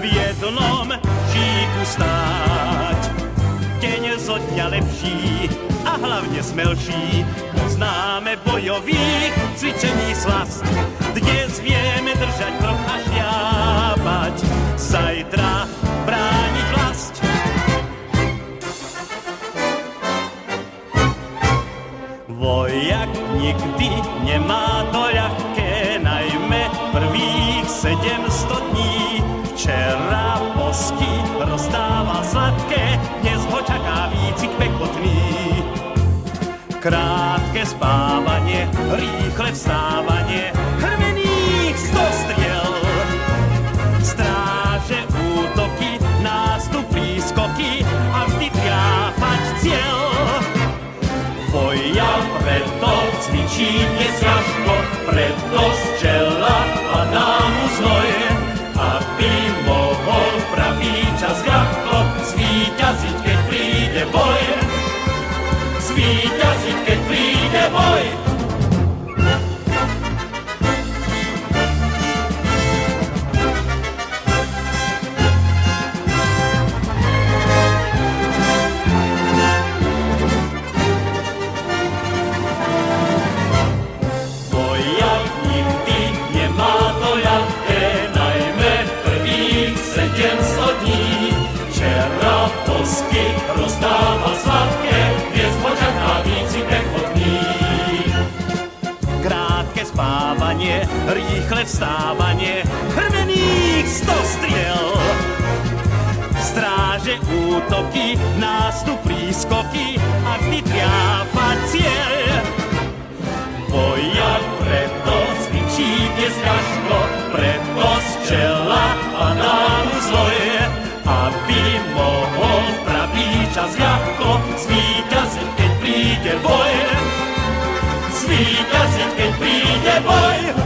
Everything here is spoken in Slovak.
jednom šíku stáť. Deň zo dňa lepší a hlavne smelší, poznáme bojový cvičení slast. Dnes vieme držať krok a šľapať, zajtra brániť vlast. Vojak nikdy nemá to ľahké, najmä prvých 700 dní. Včera bosky rozdával sladké, dnes ho čaká výcvik pekotný. Krátke spávanie, rýchle vstávanie, hrmených 100 striel. Stráže, útoky, nástup, prískoky a vždy tráfať cieľ. Vojak preto cvičí dnes ťažko, preto z čela padá mu znoj, aby mohol v pravý čas ľahko zvíťaziť, keď príde boj. Zvíťaziť, keď príde boj. Vojak nikdy nemá to ľahké, najmä prvých 700 dní. Včera bosky rozdával sladké, dnes ho čaká výcvik pekotný. Krátke spávanie, rýchle vstávanie, hrmených 100 striel. Stráže, útoky, nástup, prískoky a vždy triafať cieľ. Vojak preto cvičí dnes ťažko, preto z čela padá mu znoj, aby mohol v pravý čas ľahko zvíťaziť, keď príde boj. Zvíťaziť, keď príde boj.